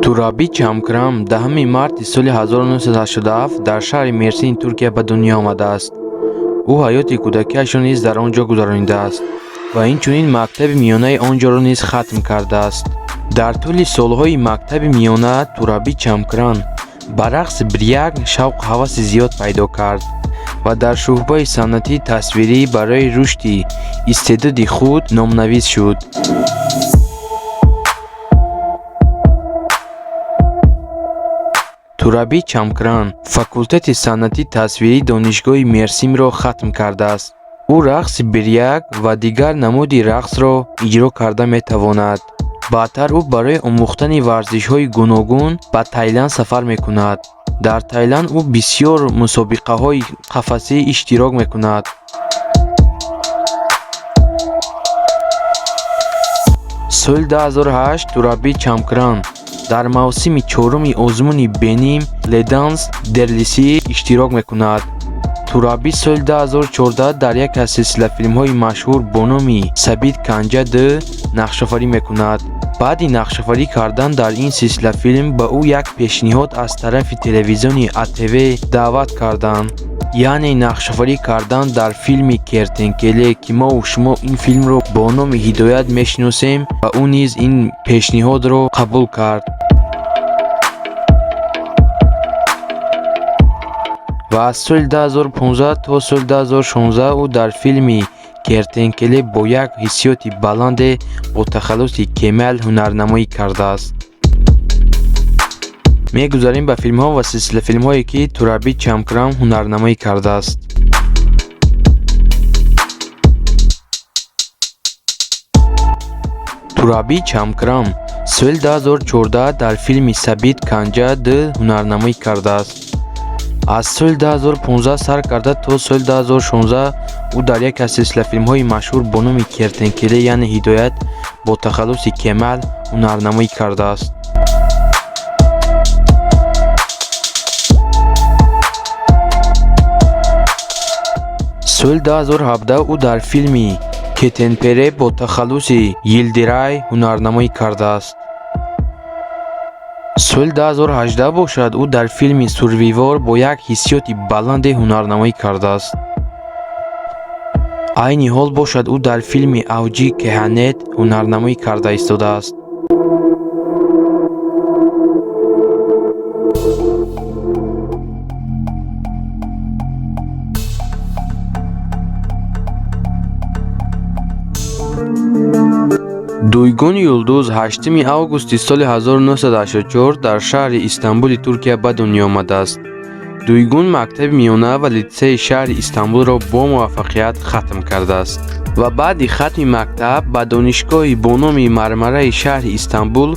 Турабӣ Чамкрам 10 марти соли 1987 дар шаҳри Мерсин, Туркия ба дунё омадааст. Ӯ ҳаёти кӯдакиашро низ дар он ҷо гузаронидааст ва инчунин мактаби миёнаи он ҷоро низ хатм кардааст. Дар тӯли солҳои мактаби миёна Турабӣ Чамкран ба рақси бряк шавқу ҳаваси зиёд пайдо кард ва дар шӯъбаи санъати тасвирӣ барои рушди истеъдоди худ номнавис шуд. Турабӣ Чамкран факултати санъати тасвирии донишгоҳи Мерсимро хатм кардааст. Ӯ рақси бряк ва дигар намуди рақсро иҷро карда метавонад. Баъдтар ӯ барои омӯхтани варзишҳои гуногун ба Таиланд сафар мекунад. Дар Таиланд ӯ бисёр мусобиқаҳои қафасӣ иштирок мекунад. Соли 2008 Турабӣ Чамкран дар мавсими 4-уми озмуни Беним Леданс Дерлиси иштирок мекунад. Турабӣ соли 2014 дар яке аз силсилафилмҳои машҳур бо номи Сабит Канҷа 2 нақшофарӣ мекунад. баъди нақшофарӣ кардан дар ин силсилафилм ба ӯ як пешниҳод аз тарафи телевизиони АТВ даъват карданд, яъне нақшофарӣ кардан дар филми Кертенкеле ки мову шумо ин филмро бо номи Ҳидоят мешиносем ва ӯ низ ин пешниҳодро қабул кард. ва аз соли 2015 то соли 2016 ӯ дар филми Кертенкеле бо як ҳиссиёти баланде бо тахаллуси Кемал ҳунарнамоӣ кардааст. мегузарем ба филмҳо ва силсилафилмҳое ки Турабӣ Чамкран ҳунарнамоӣ кардааст. Турабӣ Чамкран соли 2014 дар филми Сабит Канҷа 2 ҳунарнамоӣ кардааст. аз соли 2015 сар карда то соли 2016 ӯ дар яке аз силсилафилмҳои машҳур бо номи Кертенкеле яъне Ҳидоят бо тахаллуси Кемал ҳунарнамоӣ кардааст. соли 2017 ӯ дар филми Кетенпере бо тахаллуси Йилдирай ҳунарнамоӣ кардааст. соли 2018 бошад ӯ дар филми Сурвивор бо як ҳиссиёти баланде ҳунарнамоӣ кардааст. айни ҳол бошад ӯ дар филми Авҷи Кеҳанет ҳунарнамоӣ карда истодааст. Дуйгун Юлдуз 8 августи соли 1984 дар шаҳри Истанбули Туркия ба дунё омадааст. Дуйгун мактаби миёна ва литсеи шаҳри Истанбулро бо муваффақият хатм кардааст ва баъди хатми мактаб ба донишгоҳи бо номи Мармараи шаҳри Истанбул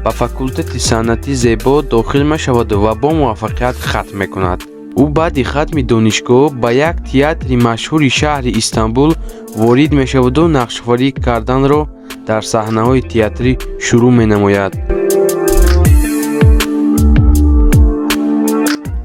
ба факултати санъати зебо дохил мешавад ва бо муваффақият хатм мекунад. ӯ баъди хатми донишгоҳ ба як театри машҳури шаҳри Истанбул ворид мешаваду нақшофарӣ карданро дар саҳнаҳои театрӣ шурӯъ менамояд.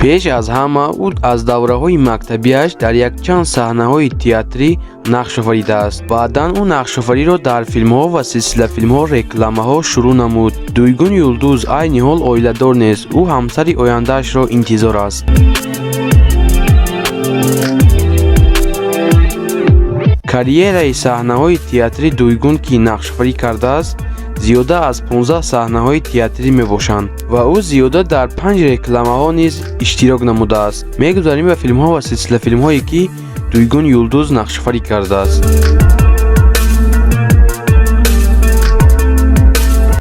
пеш аз ҳама ӯ аз давраҳои мактабиаш дар якчанд саҳнаҳои театрӣ нақш офаридааст. Баъдан ӯ нақшофариро дар филмҳо ва силсилафилмҳо, рекламаҳо шурӯъ намуд. Дуйгун Юлдуз айни ҳол оиладор нест. Ӯ ҳамсари ояндаашро интизор аст. карьераи саҳнаҳои театрии Дуйгун ки нақшофарӣ кардааст зиёда аз 15 саҳнаҳои театрӣ мебошанд ва ӯ зиёда дар 5 рекламаҳо низ иштирок намудааст. Мегузарем ба филмҳо ва силсилафилмҳое ки Дуйгун Юлдуз нақшофарӣ кардааст.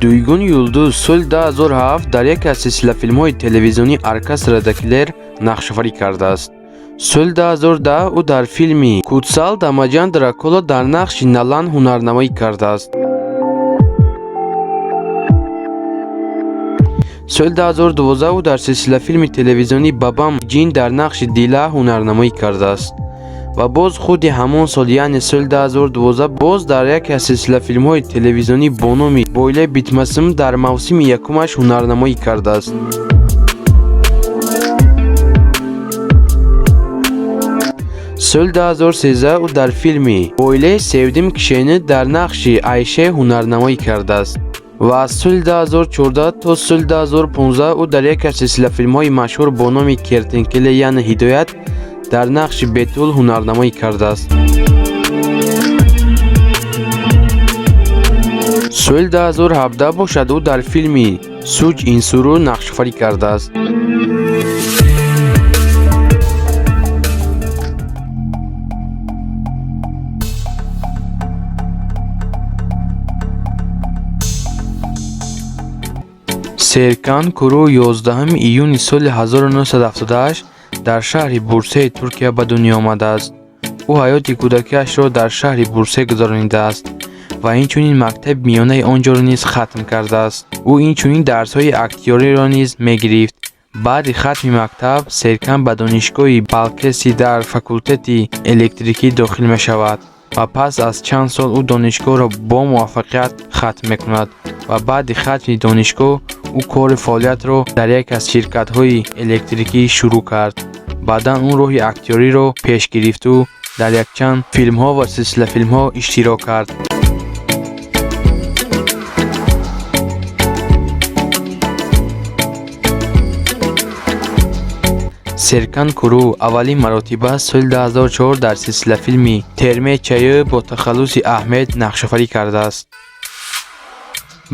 Дуйгун Юлдуз соли 2007 дар яке аз силсилафилмҳои телевизионӣ Оркестрадакилер нақшофарӣ кардааст. соли 2010 ӯ дар филми Кутсал Дамаҷан Дракула дар нақши Налан ҳунарнамоӣ кардааст. соли 2012 ӯ дар силсилафилми телевизионӣ Бабам Ҷин дар нақши Дила ҳунарнамоӣ кардааст. ва боз худи ҳамон сол яъне соли 2012 боз дар яке аз силсилафилмҳои телевизионӣ бо номи Бойле Битмасим дар мавсими якумаш ҳунарнамоӣ кардааст. соли 2013 ӯ дар филми Оилаи Севдим Кишени дар нақши Айше ҳунарнамоӣ кардааст. ва аз соли 2014 то соли 2015 ӯ дар яке аз силсилафилмҳои машҳур бо номи Кертинкеле яъне Ҳидоят дар нақши Бетул ҳунарнамоӣ кардааст. соли 2017 бошад ӯ дар филми Суҷ Инсуру нақшофарӣ кардааст. Серкан Куру 11 июни соли 1978 дар шаҳри Бурсаи Туркия ба дунё омадааст. ӯ ҳаёти кӯдакиашро дар шаҳри Бурсе гузаронидааст ва инчунин мактаби миёнаи он ҷоро низ хатм кардааст. ӯ инчунин дарсҳои актёриро низ мегирифт. баъди хатми мактаб Серкан ба донишгоҳи Балкеси дар факултети электрикӣ дохил мешавад ва пас аз чанд сол ӯ донишгоҳро бо муваффақият хатм мекунад ва баъди хатми донишгоҳ ӯ кори фаъолиятро дар яке аз ширкатҳои электрикӣ шурӯъ кард. баъдан ӯ роҳи актёриро пеш гирифту дар якчанд филмҳо ва силсилафилмҳо иштирок кард. Серкан Куру аввалин маротиба соли 2004 дар силсилафилми Терме Чайё бо тахаллуси Аҳмед нақшофарӣ кардааст.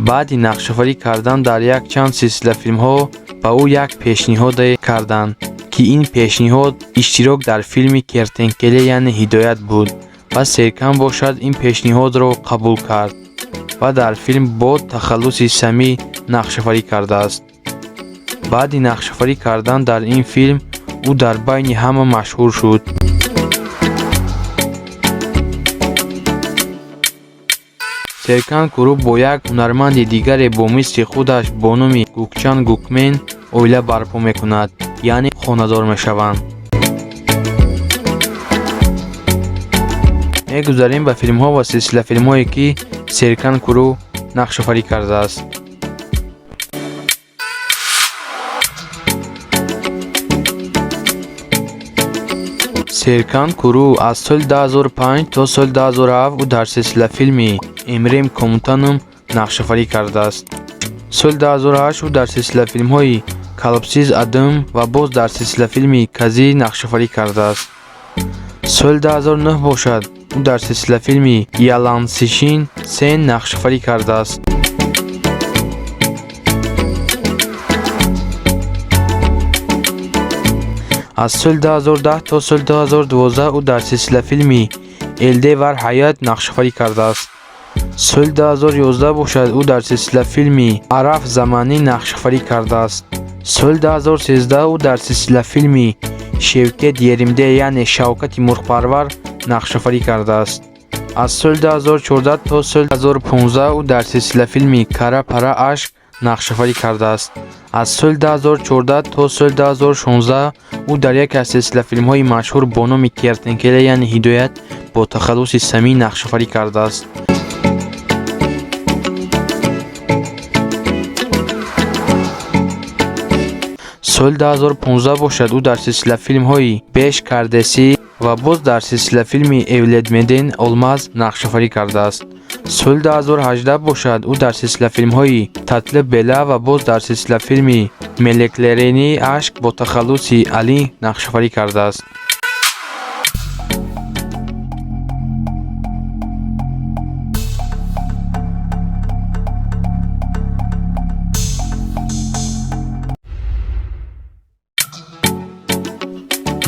баъди нақшофарӣ кардан дар якчанд силсилафилмҳо ба ӯ як пешниҳоде карданд ки ин пешниҳод иштирок дар филми Кертинкеле яъне Ҳидоят буд ва Серкан бошад ин пешниҳодро қабул кард ва дар филм бо тахаллуси Самӣ нақшофарӣ кардааст. баъди нақшофарӣ кардан дар ин филм ӯ дар байни ҳама машҳур шуд. Серкан Куру бо як ҳунарманди дигаре бо мисли худаш бо номи Гукчан Гукмен оила барпо мекунад, яъне хонадор мешаванд. мегузарем ба филмҳо ва силсилафилмҳое ки Серкан Куру нақшофарӣ кардааст. Серкан Куру аз соли 2005 то соли 2007 ӯ дар силсилафилми Эмрем Комутанум нақшофарӣ кардааст. соли 2008 ӯ дар силсилафилмҳои Калпсиз Адым ва боз дар силсилафилми Казӣ нақшофарӣ кардааст. соли 2009 бошад ӯ дар силсилафилми Ялансишин Сен нақшофарӣ кардааст. аз соли 2010 то соли 2012 ӯ дар силсилафилми Элде вар ҳаят нақшофарӣ кардааст. соли 2011 бошад ӯ дар силсилафилми Араф Заманӣ нақшофарӣ кардааст. соли 2013 ӯ дар силсилафилми Шевкет Еримде яъне Шавкати Мурғпарвар нақшофарӣ кардааст. аз соли 2014 то соли 2015 ӯ дар силсилафилми Кара Пара Ашк нақшофарӣ кардааст. аз соли 2014 то соли 2016 ӯ дар яке аз силсилафилмҳои машҳур бо номи Кертинкеле яъне Ҳидоят бо тахаллуси Самӣ нақшофарӣ кардааст. соли 2015 бошад ӯ дар силсилафилмҳои Беш Кардесӣ ва боз дар силсилафилми Евледмеден Олмаз нақшофарӣ кардааст. соли 2018 бошад ӯ дар силсилафилмҳои Татлиб Бела ва боз дар силсилафилми Мелеклерени Ашк бо тахаллуси Алӣ нақшофарӣ кардааст.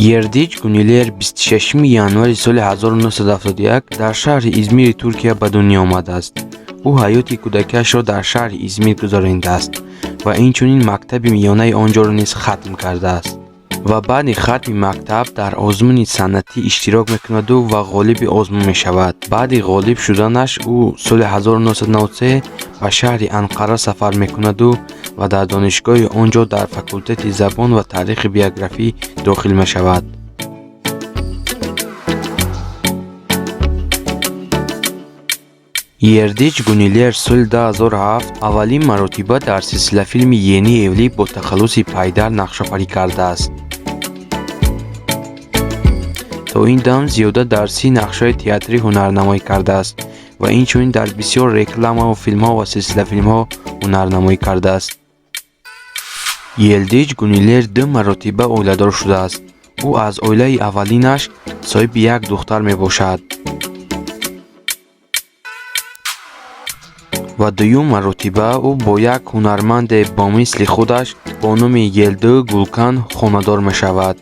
Ердич Гунилер 26 январи соли 1971 дар шаҳри Измири Туркия ба дунё омадааст. ӯ ҳаёти кӯдакиашро дар шаҳри Измир гузаронидааст ва инчунин мактаби миёнаи он ҷоро низ хатм кардааст. ва баъди хатми мактаб дар озмуни санъатӣ иштирок мекунаду ва ғолиби озмун мешавад. баъди ғолиб шуданаш ӯ соли 1993 ба шаҳри Анқара сафар мекунаду ва дар донишгоҳи он ҷо дар факултети забон ва таърихи биографӣ дохил мешавад. Ердич Гунилер соли 2007 аввалин маротиба дар силсилафилми Йени Евлӣ бо тахаллуси Пайдар нақшофарӣ кардааст. то ин дам зиёда дарси нақшҳои театрӣ ҳунарнамоӣ кардааст ва инчунин дар бисёр рекламаву филмҳо ва силсилафилмҳо ҳунарнамоӣ кардааст. Йелдич Гунилер 2 маротиба оиладор шудааст. ӯ аз оилаи аввалинаш соҳиби як духтар мебошад ва дуюм маротиба ӯ бо як ҳунарманде бо мисли худаш бо номи Йелдӯ Гулкан хонадор мешавад.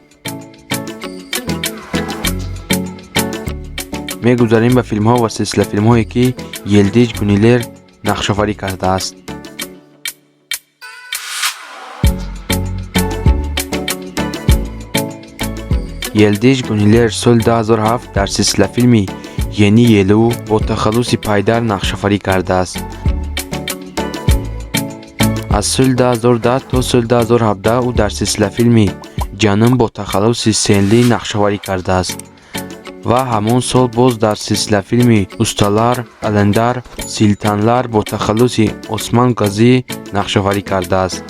мегузарем ба филмҳо ва силсилафилмҳое ки Йелдич Гунилер нақшоварӣ кардааст. Йелдич Гунилер соли 2007 дар силсилафилми Йени Йелу бо тахаллуси пайдар нақшоварӣ кардааст. аз соли 2010 то соли 2017 ӯ дар силсилафилми Ҷанум бо тахаллуси Сенли нақшоварӣ кардааст ва ҳамон сол боз дар силсилафилми Ustalar Alemdar Siltanlar бо тахаллуси Осман Газӣ нақшоварӣ кардааст.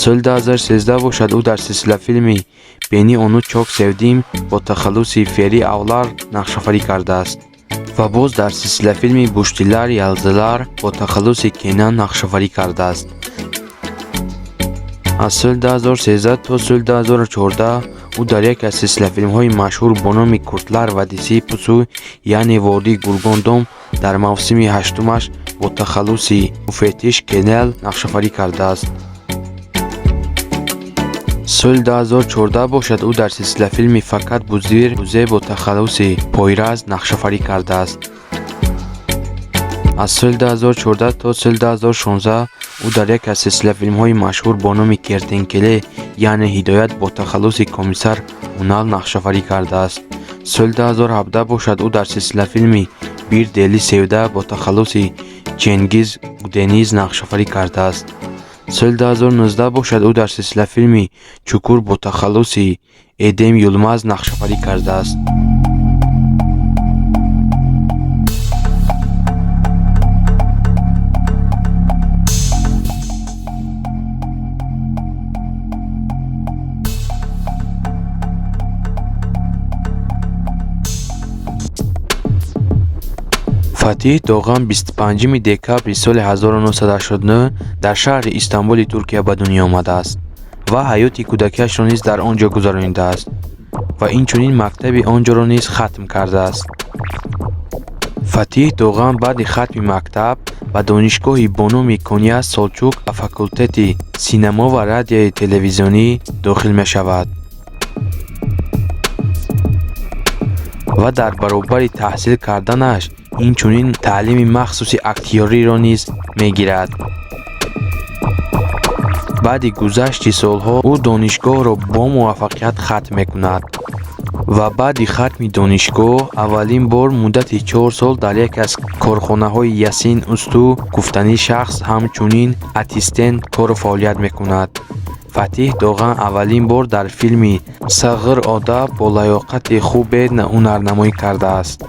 соли 2013 бошад ӯ дар силсилафилми Бени ону чок севдим бо тахаллуси Фери Авлар нақшоварӣ кардааст ва боз дар силсилафилми Буштилар Ялзалар бо тахаллуси Кенан нақшоварӣ кардааст. аз соли 2013 то соли 2014 ӯ дар яке аз силсилафилмҳои машҳур бо номи Куртлар Вадисии Пусӯ яъне Водии Гургондом дар мавсими ҳаштумаш бо тахаллуси Муфеттиш Кенел нақшоварӣ кардааст. соли 2014 бошад ӯ дар силсилафилми Фақат Бузир Бузе бо тахаллуси Пойраз нақшоварӣ кардааст. аз соли 2014 то соли 2016 ӯ дар яке аз силсилафилмҳои машҳур бо номи Кертенкеле яъне Ҳидоят бо тахаллуси комиссар Унал нақшоварӣ кардааст. соли 2017 бошад ӯ дар силсилафилми Бир Дели Севда бо тахаллуси Ченгиз Гудениз нақшоварӣ кардааст. соли 2019 бошад ӯ дар силсилафилми Чукур бо тахаллуси Эдем Юлмаз нақшоварӣ кардааст. фатиҳ доған 25 декабри соли 1989 дар шаҳри Истанбули Туркия ба дунё омадааст ва ҳаёти кӯдакиашро низ дар он ҷо гузаронидааст ва инчунин мактаби он ҷоро низ хатм кардааст. фатиҳ доған баъди хатми мактаб ба донишгоҳи бо номи Кония Солчук ва факултети синемо ва радиои телевизионӣ дохил мешавад ва дар баробари таҳсил карданаш инчунин таълими махсуси актёриро низ мегирад. баъди гузашти солҳо ӯ донишгоҳро бо муваффақият хатм мекунад ва баъди хатми донишгоҳ аввалин бор муддати 4 сол дар яке аз корхонаҳои Ясин Усту гуфтани шахс ҳамчунин атистент кору фаъолият мекунад. фатиҳ доған аввалин бор дар филми Сағир Ода бо лаёқати хубе ҳунарнамоӣ кардааст.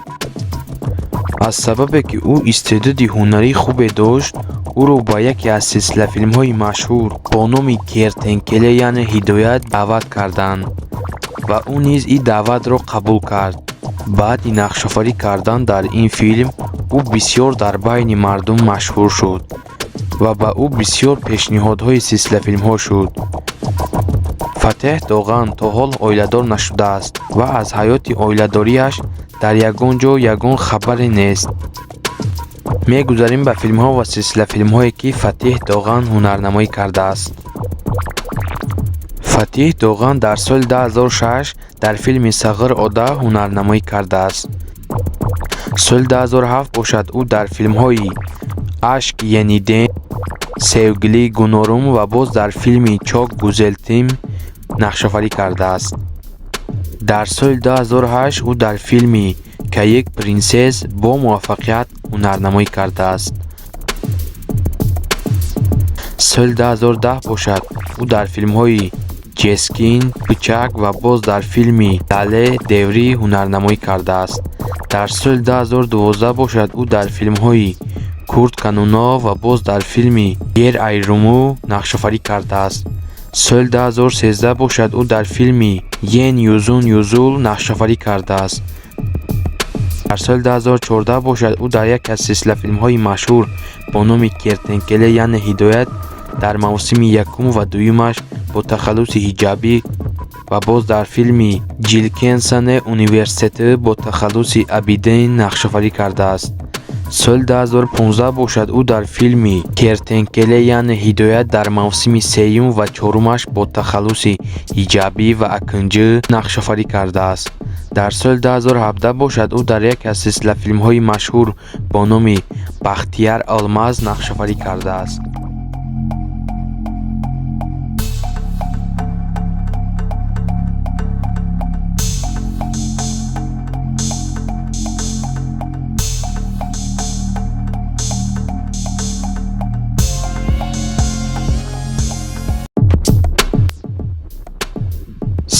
аз сабабе ки ӯ истеъдоди ҳунарии хубе дошт ӯро ба яке аз силсилафилмҳои машҳур бо номи Кертенкеле яъне Ҳидоят даъват карданд ва ӯ низ ин даъватро қабул кард. баъди нақшоварӣ кардан дар ин филм ӯ бисёр дар байни мардум машҳур шуд ва ба ӯ бисёр пешниҳодҳои силсилафилмҳо шуд. фатеҳ доған то ҳол оиладор нашудааст ва аз ҳаёти оиладориаш дар ягон ҷо ягон хабаре нест. мегузарем ба филмҳо ва силсилафилмҳое ки фатеҳ доған ҳунарнамоӣ кардааст. фатеҳ доған дар соли 2006 дар филми Сағир Ода ҳунарнамоӣ кардааст. соли 2007 бошад ӯ дар филмҳои Ашк Ениден, Севгили Гунорум ва боз дар филми Чок Гузелтим нақшоварӣ кардааст. дар соли 2008 ӯ дар филми Каек Принсес бо муваффақият ҳунарнамоӣ кардааст. соли 2010 бошад ӯ дар филмҳои Ҷескин, Пичак ва боз дар филми Лале Деврӣ ҳунарнамоӣ кардааст. дар соли 2012 бошад ӯ дар филмҳои Курт Кануно ва боз дар филми Ер Айруму нақшоварӣ кардааст соли 2013 бошад ӯ дар филми Ен Юзун Юзул нақшафарӣ кардааст. дар соли 2014 бошад ӯ дар яке аз силсилафилмҳои машҳур бо номи Кертенкеле яъне ҳидоят дар мавсими якум ва дуюмаш бо тахаллуси ҳиҷабӣ ва боз дар филми Ҷилкенсане университети бо тахаллуси Абиден нақшафарӣ кардааст. соли 2015 бошад ӯ дар филми Кертенкеле яъне ҳидоят дар мавсими сеюм ва чорумаш бо тахаллуси ҳиҷабӣ ва акинҷӣ нақшафарӣ кардааст. дар соли 2017 бошад ӯ дар яке аз силсилафилмҳои машҳур бо номи Бахтияр Алмаз нақшафарӣ кардааст.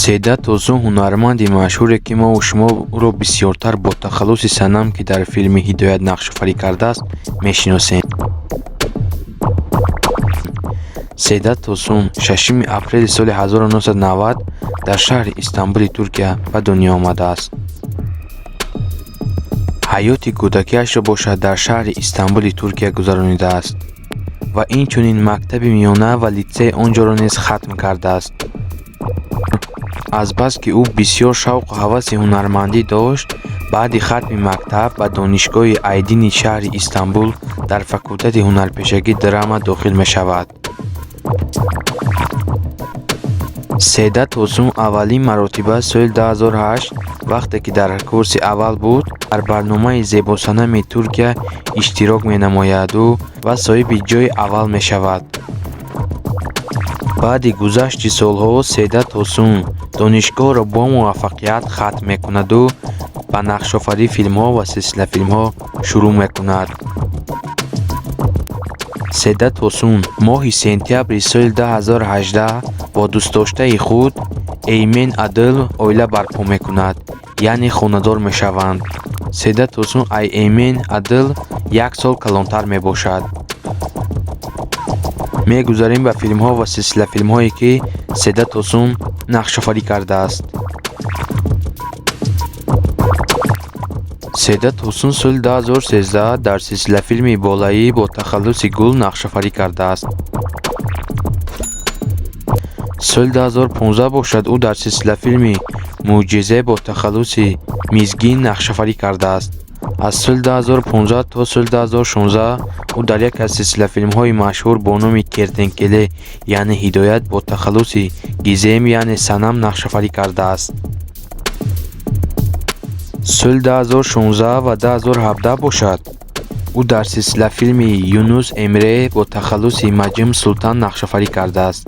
Седат Тусун ҳунарманди маъшҳуре ки мову шуморо бисёртар бо тахаллуси санам ки дар филми ҳидоят нақшафарӣ кардааст мешиносем. Седат Тусун 6 апрели соли 1990 дар шаҳри Истанбули Туркия ба дунё омадааст. ҳаёти кӯдакиашро бошад дар шаҳри Истанбули Туркия гузаронидааст ва инчунин мактаби миёна ва литсеи онҷоро низ хатм кардааст. азбаски ӯ бисёр шавқу ҳаваси ҳунармандӣ дошт, баъди хатми мактаб ба донишгоҳи Айдини шаҳри Истанбул дар факултати ҳунарпешагӣ драма дохил мешавад. Седат Тусун аввалин маротиба соли 2008 вақте ки дар курси аввал буд, дар барномаи Зебосанами Туркия иштирок менамояду ва соҳиби ҷойи аввал мешавад. баъди гузашти солҳо Седат Тусун донишгоҳро бо муваффақият хатм мекунаду ба нақшофарии филмҳо ва силсилафилмҳо шурӯъ мекунад. Седат Тусун моҳи сентябри соли 2018 бо дӯстдоштаи худ Эймен Адил оила барпо мекунад, яъне хонадор мешаванд. Седат Тусун аз Эймен Адил 1 сол калонтар мебошад. мегузарем ба филмҳо ва силсилафилмҳое ки Седат Тусун нақшофарӣ кардааст. Седат Тусун соли 2013 дар силсилафилми Болаӣ бо тахаллуси Гул нақшофарӣ кардааст. соли 2015 бошад ӯ дар силсилафилми Мӯъҷизе бо тахаллуси Мизгин нақшофарӣ кардааст. аз соли 2015 то соли 2016 ӯ дар яке аз силсилафилмҳои машҳур бо номи Кертенкеле яъне ҳидоят бо тахаллуси Гизем яъне санам нақшофарӣ кардааст. соли 2016 ва 2017 бошад ӯ дар силсилафилми Юнус Эмре бо тахаллуси Маҷим Султан нақшофарӣ кардааст.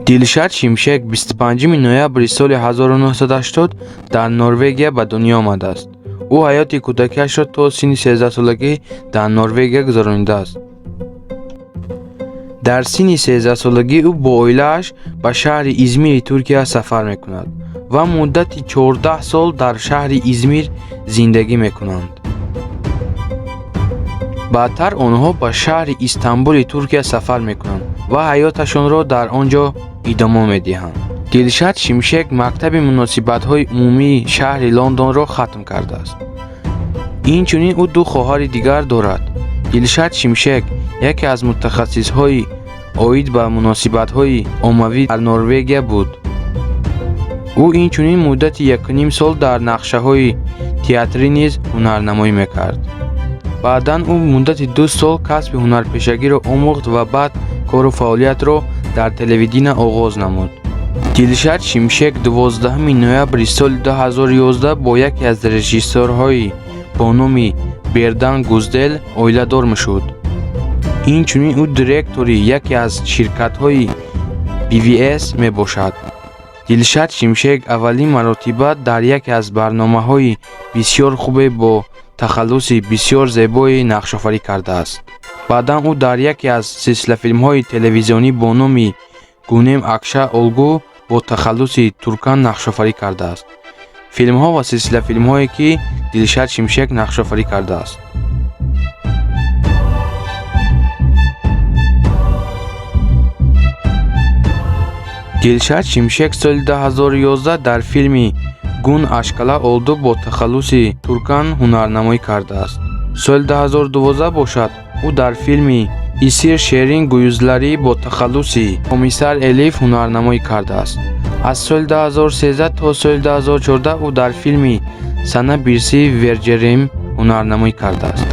Дилшад Шимшек 25 ноябри соли 1980 дар Норвегия ба дунё омадааст. ӯ ҳаёти кӯдакиашро то синни 13 солагӣ дар Норвегия гузаронидааст. дар синни 13 солагӣ ӯ бо оилааш ба шаҳри Измири Туркия сафар мекунад ва муддати 14 сол дар шаҳри Измир зиндагӣ мекунанд. баъдтар онҳо ба шаҳри Истанбули Туркия сафар мекунанд ва ҳаёташонро дар он ҷо идома медиҳанд. Дилшад Шимшек мактаби муносибатҳои умумии шаҳри Лондонро хатм кардааст. инчунин ӯ ду хоҳари дигар дорад. Дилшад Шимшек яке аз мутахассисҳои оид ба муносибатҳои оммавӣ дар Норвегия буд. ӯ инчунин муддати 1.5 сол дар нақшаҳои театрӣ низ ҳунарнамоӣ мекард. баъдан ӯ муддати 2 сол касби ҳунарпешагиро омӯхт ва баъд кору фаъолиятро дар телевидение оғоз намуд. Дилшад Шимшек 12 ноябри соли 2011 бо яке аз режиссёрҳои бо номи Бердан Гуздел оиладор мешуд. инчунин ӯ директори яке аз ширкатҳои BVS мебошад. дилшад шимшек аввалин маротиба дар яке аз барномаҳои бисёр хубе бо тахаллуси бисёр зебои нақшофарӣ кардааст. баъдан ӯ дар яке аз силсилафилмҳои телевизионӣ бо номи гунем акша олгу бо тахаллуси туркан нақшофарӣ кардааст. филмҳо ва силсилафилмҳое ки дилшад шимшек нақшофарӣ кардааст. дилшад шимшек соли 2011 дар филми гун ашкала олду бо тахаллуси туркан ҳунарнамоӣ кардааст. соли 2012 бошад ӯ дар филми исир шерин гӯюзларӣ бо тахаллуси комиссар элиф ҳунарнамоӣ кардааст. аз соли 2013 то соли 2014 ӯ дар филми сана бирси верҷерем ҳунарнамоӣ кардааст.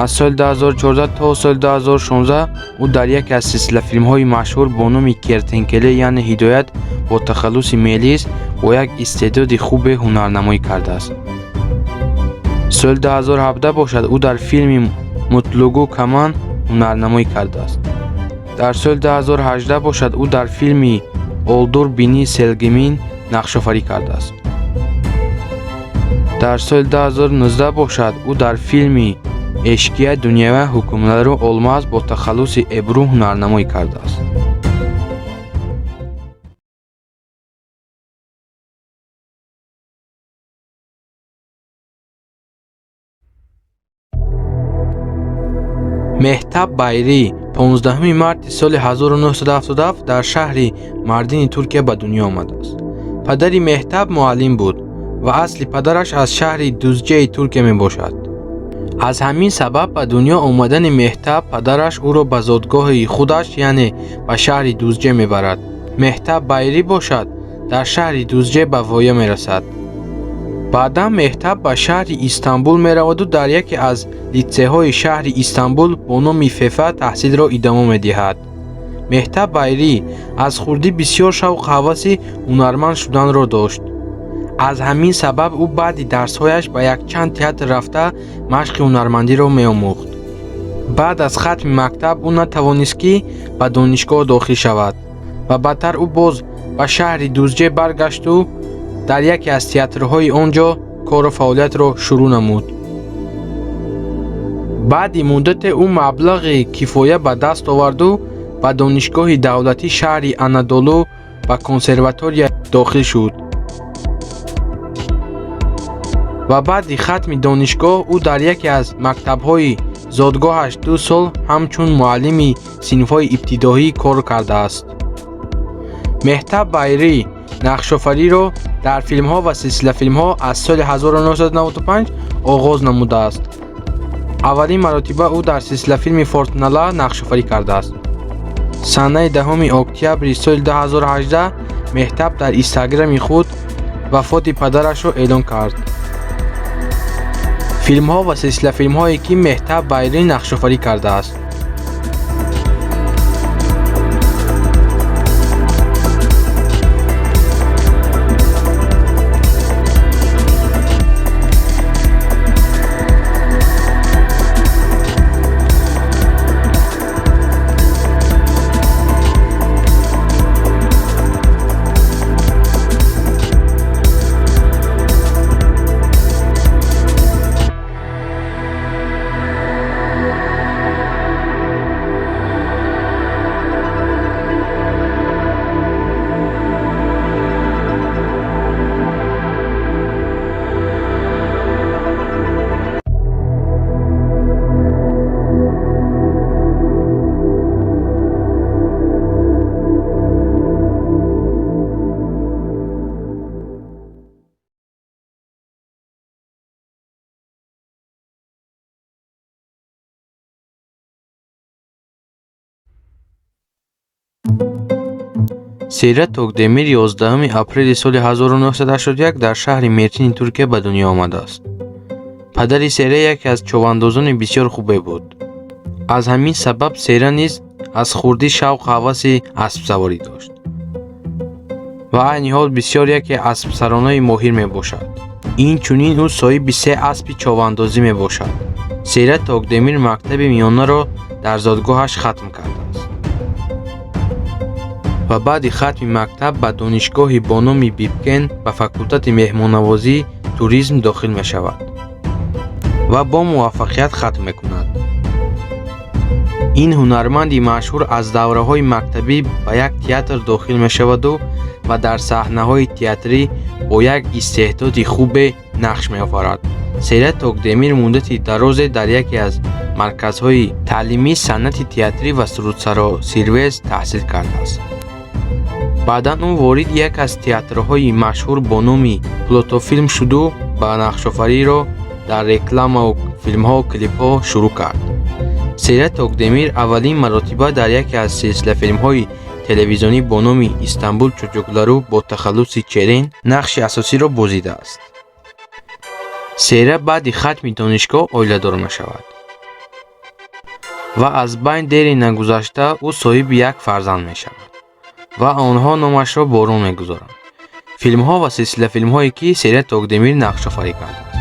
аз соли 2014 то соли 2016 ӯ дар яке аз силсилафилмҳои машҳур бо номи кертенкеле яъне ҳидоят бо тахаллуси мелис бо як истеъдоди хубе ҳунарнамоӣ кардааст. соли 2017 бошад ӯ дар филми мутлугу каман ҳунарнамоӣ кардааст. дар соли 2018 бошад ӯ дар филми олдур бини селгимин нақшофарӣ кардааст. дар соли 2019 бошад ӯ дар филми эшқия дунява ҳукмронару олмаз бо тахаллуси эбрӯ ҳунарнамоӣ кардааст. меҳтаб байрӣ 15 марти соли 1977 дар шаҳри мардини Туркия ба дунё омадааст. падари меҳтаб муаллим буд ва асли падараш аз шаҳри Дузҷаи Туркия мебошад. аз ҳамин сабаб ба дунё омадани меҳтаб падараш ӯро ба зодгоҳи худаш яъне ба шаҳри Дузҷа мебарад. меҳтаб байрӣ бошад дар шаҳри Дузҷа ба воя мерасад. баъдан меҳтаб ба шаҳри Истанбул мераваду дар яке аз литсеҳои шаҳри Истанбул бо номи ФЕФА таҳсилро идома медиҳад. меҳтаб байрӣ аз хурдӣ бисёр шавқу ҳаваси ҳунарманд шуданро дошт. аз ҳамин сабаб ӯ баъди дарсҳояш ба якчанд театр рафта машқи ҳунармандиро меомӯхт. баъд аз хатми мактаб ӯ натавонист ки ба донишгоҳ дохил шавад ва баъдтар ӯ боз ба шаҳри Дузҷа баргашту дар яке аз театрҳои он ҷо кору фаъолиятро шурӯъ намуд. баъди муддате ӯ маблағи кифоя ба даст оварду ба донишгоҳи давлатии шаҳри Анадолу ба консерватория дохил шуд ва баъди хатми донишгоҳ ӯ дар яке аз мактабҳои зодгоҳаш 2 сол ҳамчун муаллими синфҳои ибтидоӣ кор кардааст. меҳтаб байрӣ нақшофариро дар филмҳо ва силсилафилмҳо аз соли 1995 оғоз намудааст. аввалин маротиба ӯ дар силсилафилми Фортуналла нақшофарӣ кардааст. санаи 10 октябри соли 2018 меҳтаб дар инстаграми худ вафоти падарашро эълон кард. филмҳо ва силсилафилмҳое ки меҳтаб байрӣ нақшофарӣ кардааст. Сейрат Токдемир 11 апрели соли 1981 дар шаҳри Мертини Туркия ба дунё омадааст. падари Сера яке аз човандозони бисёр хубе буд. аз ҳамин сабаб Сера низ аз хурдӣ шавқу ҳаваси аспсаворӣ дошт ва айни ҳол бисёр яке аспсаронаи моҳир мебошад. инчунин ӯ соҳиби 3 аспи човандозӣ мебошад. Сейрат Токдемир мактаби миёнаро дар зодгоҳаш хатм кардааст. ва баъди хатми мактаб ба донишгоҳи бо номи Бибкен ба факултати меҳмоннавозӣ туризм дохил мешавад ва бо муваффақият хатм мекунад. ин ҳунарманди машҳур аз давраҳои мактабӣ ба як театр дохил мешаваду ва дар саҳнаҳои театрӣ бо як истеъдоди хубе нақш меофарад. Серят Токдемир муддати дарозе дар яке аз марказҳои таълимии санъати театрӣ ва сурудсаросирвез таҳсил кардааст. баъдан ӯ вориди яке аз театрҳои машҳур бо номи Плотофилм шуду ба нақшофариро дар рекламаву филмҳо клипҳо шурӯъ кард. Серят Токдемир аввалин маротиба дар яке аз силсилафилмҳои телевизионӣ бо номи Истанбул Чучуклару бо тахаллуси Черен нақши асосиро бозидааст. Серят баъди хатми донишгоҳ оиладор мешавад ва аз байн дери нагузашта ӯ соҳиби як фарзанд мешавад ва онҳо номашро Борон мегузоранд. филмҳо ва силсилафилмҳое ки Серят Токдемир нақшофарӣ кардааст.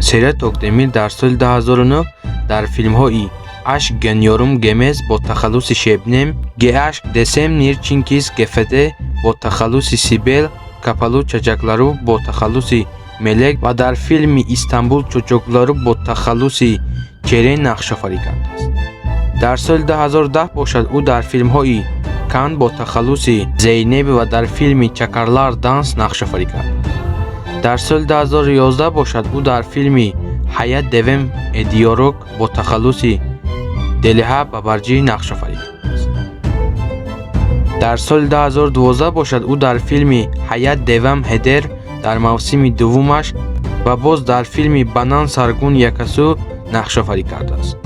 Серят Токдемир дар соли 2009 дар филмҳои Ашк Генёрум Гемез бо тахаллуси Шебнем, Геашк Десем Нирчинкис Гефеде бо тахаллуси Сибел, Капалу Чачаклару бо тахаллуси Мелек ва дар филми Истанбул Чучуклару бо тахаллуси Черен нақшофарӣ кардааст. дар соли 2010 бошад ӯ дар филмҳои Кан бо тахаллуси Зейнеб ва дар филми Чакарлар Данс нақшофарӣ кардааст. дар соли 2011 бошад ӯ дар филми Ҳаят Девем Эдиёрок бо тахаллуси Делиҳа Бабарҷӣ нақшофарӣ кардааст. дар соли 2012 бошад ӯ дар филми Ҳаят Девам Ҳедер дар мавсими дуввумаш ва боз дар филми Банан Саргун Якасу нақшофарӣ кардааст.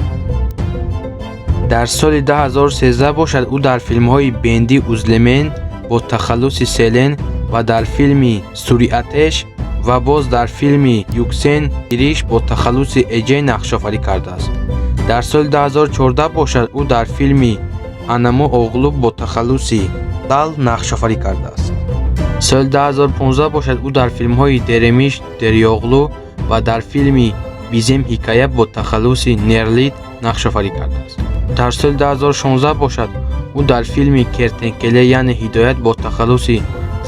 дар соли 2013 бошад ӯ дар филмҳои Бенди Узлемен бо тахаллуси Селен ва дар филми Суриатеш ва боз дар филми Юксен Ириш бо тахаллуси Эҷей нақшофарӣ кардааст. дар соли 2014 бошад ӯ дар филми Анаму Оғлу бо тахаллуси Лал нақшофарӣ кардааст. соли 2015 бошад ӯ дар филмҳои Деремиш Дерёғлу ва дар филми Бизем ҳикоя бо тахаллуси Нерлит нақшофарӣ кардааст. дар соли 2016 бошад ӯ дар филми Кертенкеле яъне Ҳидоят бо тахаллуси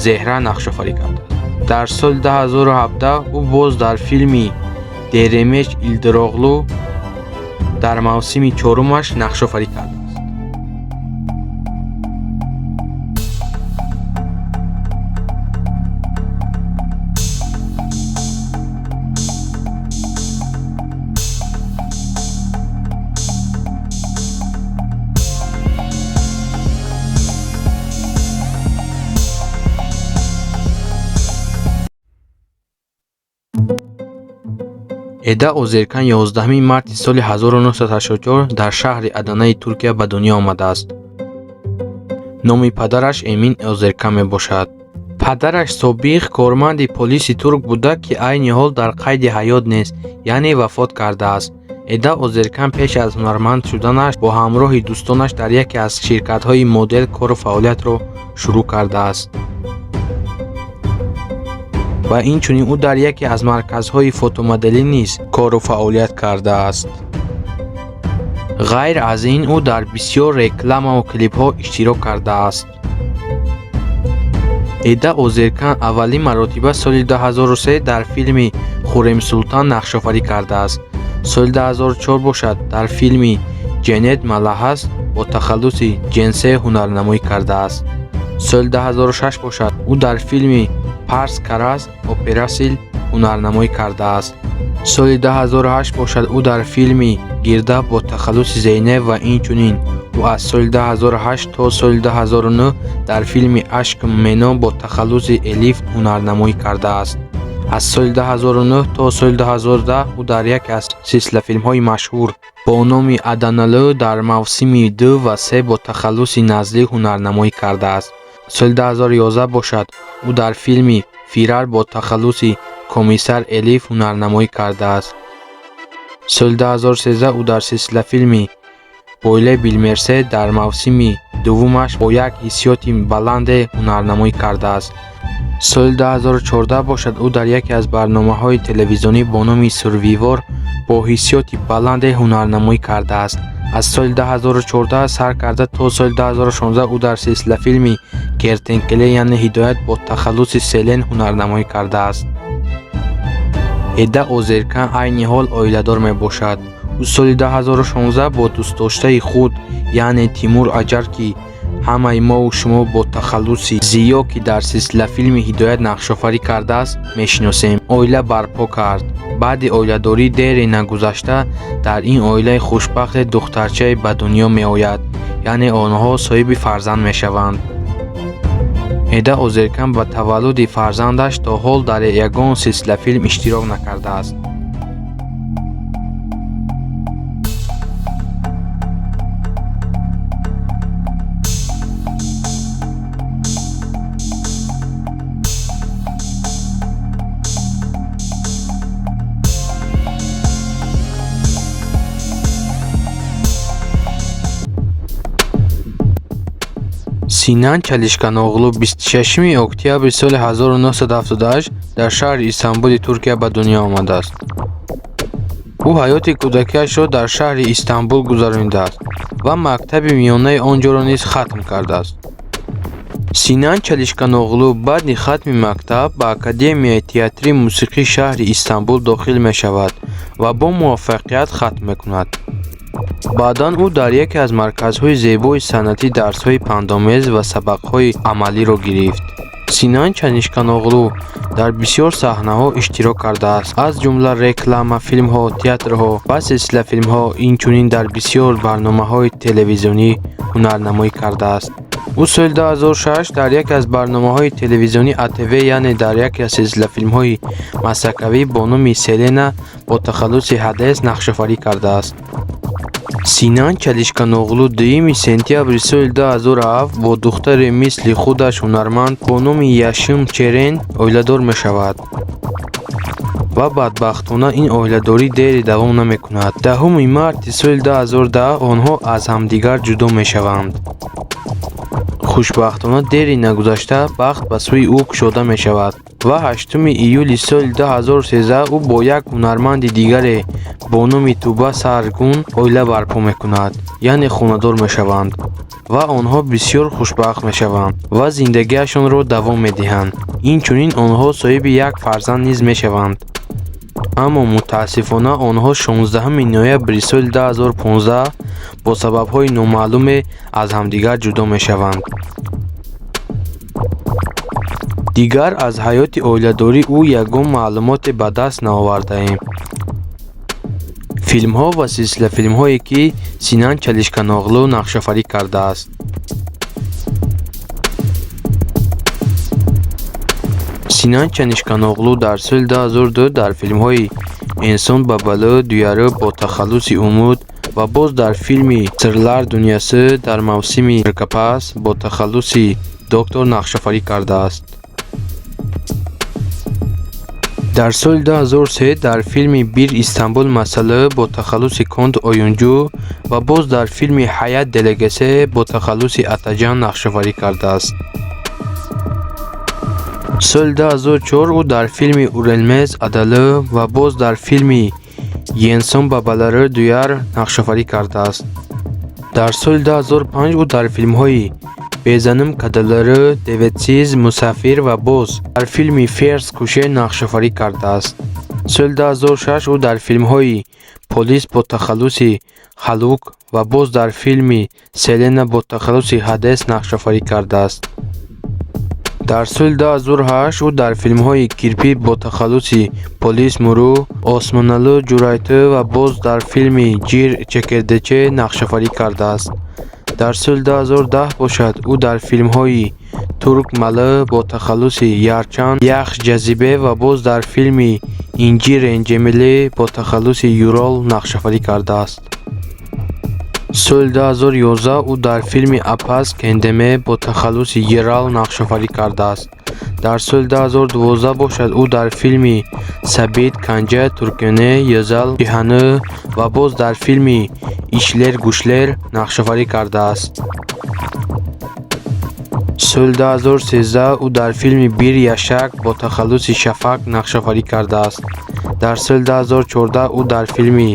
Зеҳра нақшофарӣ кардааст. дар соли 2017 ӯ боз дар филми Деремеш Илдироғлу дар мавсими чорумаш нақшофарӣ кардааст. Эда Озеркан 11 марти соли 1984 дар шаҳри Аданаи Туркия ба дунё омадааст. номи падараш Эмин Озеркан мебошад. падараш собиқ корманди полиси турк буда ки айни ҳол дар қайди ҳаёт нест, яъне вафот кардааст. Эда Озеркан пеш аз ҳунарманд шуданаш бо ҳамроҳи дӯстонаш дар яке аз ширкатҳои модел кору фаъолиятро шурӯъ кардааст ва инчунин ӯ дар яке аз марказҳои фотомоделӣ низ кору фаъолият кардааст. ғайр аз ин ӯ дар бисёр рекламаву клипҳо иштирок кардааст. Эда Озеркан аввалин маротиба соли 2003 дар филми Хурремсултон нақшофарӣ кардааст. соли 2004 бошад дар филми Ҷенет Малаҳаст бо тахаллуси Ҷенсе ҳунарнамоӣ кардааст. соли 2006 бошад ӯ дар филми Парс Карас Операсил ҳунарнамоӣ кардааст. соли 2008 бошад ӯ дар филми Гирдаб бо тахаллуси Зейнаб ва инчунин ӯ аз соли 2008 то соли 2009 дар филми Ашкм Мено бо тахаллуси Элиф ҳунарнамоӣ кардааст. аз соли 2009 то соли 2010 ӯ дар яке аз силсилафилмҳои машҳур бо номи Аданалу дар мавсими 2 ва 3 бо тахаллуси Назлӣ ҳунарнамоӣ кардааст. соли 2011 бошад ӯ дар филми Фирар бо тахаллуси Комиссар Элиф ҳунарнамоӣ кардааст. соли 2013 ӯ дар силсилафилми Бойле Билмерсе дар мавсими дуввумаш бо як ҳиссиёти баланде ҳунарнамоӣ кардааст. соли 2014 бошад ӯ дар яке аз барномаҳои телевизионӣ бо номи Сурвивор бо ҳиссиёти баланде ҳунарнамоӣ кардааст аз соли 2014 сар карда то соли 2016 ӯ дар силсилафилми кертенкеле яъне ҳидоят бо тахаллуси селен ҳунарнамоӣ кардааст. Эда Озеркан айни ҳол оиладор мебошад. ӯ соли 2016 бо дӯстдоштаи худ яъне Тимур Аҷар ки ҳамаи мову шумо бо тахаллуси Зиё ки дар силсилафилми ҳидоят нақшофарӣ кардааст мешиносем, оила барпо кард. баъди оиладорӣ дери нагузашта дар ин оилаи хушбахте духтарчае ба дунё меояд, яъне онҳо соҳиби фарзанд мешаванд. Эда Озеркан ба таваллуди фарзандаш то ҳол дар ягон силсилафилм иштирок накардааст. Синан Чалишканоғлу 26 октябри соли 1978 дар шаҳри Истанбули Туркия ба дунё омадааст. ӯ ҳаёти кӯдакиашро дар шаҳри Истанбул гузаронидааст ва мактаби миёнаи онҷоро низ хатм кардааст. Синан Чалишканоғлу баъди хатми мактаб ба Академияи театрии мусиқии шаҳри Истанбул дохил мешавад ва бо муваффақият хатм мекунад. баъдан ӯ дар яке аз марказҳои зебои санъатӣ дарсҳои пандомез ва сабақҳои амалиро гирифт. Синан Чалишканоғлу дар бисёр саҳнаҳо иштирок кардааст, аз ҷумла реклама филмҳо, театрҳо ва силсилафилмҳо, инчунин дар бисёр барномаҳои телевизионӣ ҳунарнамоӣ кардааст. ӯ соли 2006 дар яке аз барномаҳои телевизионии АТВ яъне дар яке аз силсилафилмҳои масакавӣ бо номи Селена бо тахаллуси ҳадес нақшофарӣ кардааст. Синан Чалишканоғлу 2 сентябри соли 2007 бо духтаре мисли худаш ҳунарманд бо номи Яшим Черен оиладор мешавад ва бадбахтона ин оиладорӣ дери давом намекунад. 10 марти соли 2010 онҳо аз ҳамдигар ҷудо мешаванд. хушбахтона дери нагузашта бахт ба сӯи ӯ кушода мешавад ва 8 июли соли 2013 ӯ бо як ҳунарманди дигаре бо номи Туба Саргун оила барпо мекунад, яъне хонадор мешаванд ва онҳо бисёр хушбахт мешаванд ва зиндагиашонро давом медиҳанд. Инчунин онҳо соҳиби як фарзанд низ мешаванд. аммо мутаассифона онҳо 16 ноябри соли 2015 бо сабабҳои номаълуме аз ҳамдигар ҷудо мешаванд. дигар аз ҳаёти оиладорӣ ӯ ягон маълумоте ба даст наовардаем. филмҳо ва силсилафилмҳое ки Синан Чалишканоғлу нақшофарӣ кардааст. Синан Чалишканоғлу дар соли 2002 дар филмҳои Инсон ба балу, Дуяру бо тахаллуси Умуд ва боз дар филми Сирлар дунёсӣ дар мавсими Ркапас бо тахаллуси Доктор нақшофарӣ кардааст. дар соли 2003 дар филми Бир Истанбул масъала бо тахаллуси Конд Оюнҷу ва боз дар филми Ҳаят Делегесе бо тахаллуси Атаҷан нақшофарӣ кардааст. соли 2004 ӯ дар филми Урелмез Адалу ва боз дар филми Енсон ба балару Дуяр нақшофарӣ кардааст. дар соли 2005 ӯ дар филмҳои Безаним Кадалару, Деветсиз, Мусафир ва боз дар филми Ферз Кушер нақшофарӣ кардааст. соли 2006 ӯ дар филмҳои Полис бо тахаллуси Халук ва боз дар филми Селена бо тахаллуси Ҳадес нақшофарӣ кардааст. дар соли 2008 ӯ дар филмҳои Кирпи бо тахаллуси Полис Муру, Осмоналу Ҷурайту ва боз дар филми Ҷир Чекердече нақшофарӣ кардааст. дар соли 2010 бошад ӯ дар филмҳои Турк Малы бо тахаллуси Ярчанд, Яхш Ҷазибе ва боз дар филми Инҷирен Ҷемилӣ бо тахаллуси Юрол нақшофарӣ кардааст. соли 2011 ӯ дар филми Апас Кендеме бо тахаллуси Ерал нақшофарӣ кардааст. дар соли 2012 бошад ӯ дар филми Сабит Канҷа Туркёне Ёзал Ҷиҳану ва боз дар филми Ишлер Гушлер нақшофарӣ кардааст. соли 2013 ӯ дар филми Бир Яшак бо тахаллуси Шафак нақшофарӣ кардааст. дар соли 2014 ӯ дар филми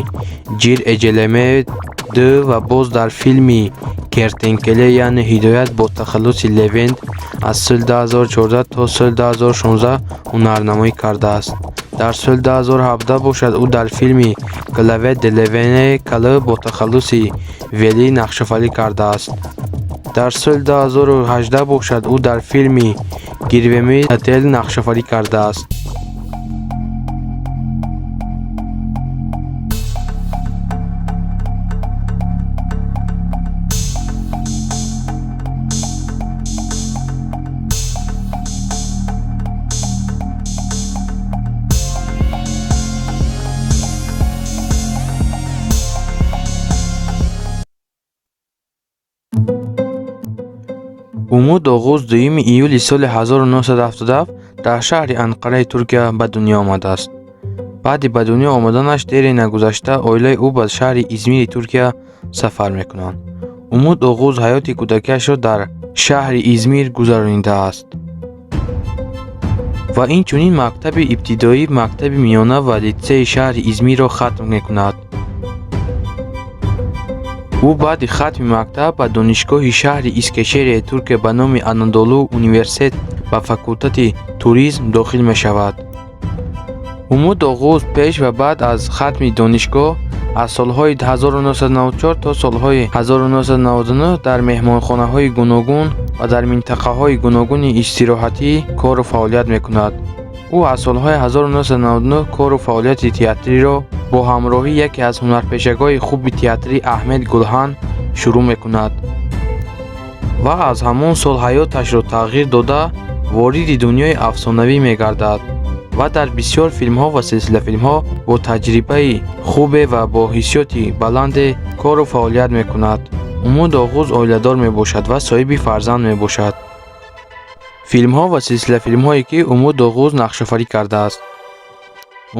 «Ҷир эҷелеме 2» ва боз дар филми «Кертенкеле» яъне «Ҳидоят» бо тахаллуси Левент аз соли 2014 то соли 2016 ҳунарнамоӣ кардааст. дар соли 2017 бошад ӯ дар филми «Клаве де Левене Кале» бо тахаллуси Вели нақшофарӣ кардааст. дар соли 2018 бошад ӯ дар филми «Гирвеми Отель» нақшофарӣ кардааст. умуд оғоз 2 июли соли 1977 дар шаҳри Анқараи Туркия ба дунё омадааст. баъди ба дунё омаданаш дери нагузашта оилаи ӯ ба шаҳри Измири Туркия сафар мекунанд. умуд оғоз ҳаёти кӯдакиашро дар шаҳри Измир гузаронидааст ва инчунин мактаби ибтидоӣ, мактаби миёна ва литсеи шаҳри Измирро хатм мекунад. ӯ баъди хатми мактаб ба донишгоҳи шаҳри Искешерияи Туркия ба номи Анадолу университет ба факултати туризм дохил мешавад. умуд оғоз пеш ва баъд аз хатми донишгоҳ аз солҳои 1994 то солҳои 1999 дар меҳмонхонаҳои гуногун ва дар минтақаҳои гуногуни истироҳатӣ кору фаъолият мекунад. ӯ аз солҳои 1999 кору фаъолияти театриро бо ҳамроҳии яке аз ҳунарпешакҳои хуби театрӣ Аҳмед Гулҳан шурӯъ мекунад ва аз ҳамон сол ҳаёташро тағйир дода вориди дунёи афсонавӣ мегардад ва дар бисёр филмҳо ва силсилафилмҳо бо таҷрибаи хубе ва бо ҳиссиёти баланде кору фаъолият мекунад. умуд оғоз оиладор мебошад ва соҳиби фарзанд мебошад. филмҳо ва силсилафилмҳое ки умуд оғоз нақшофарӣ кардааст.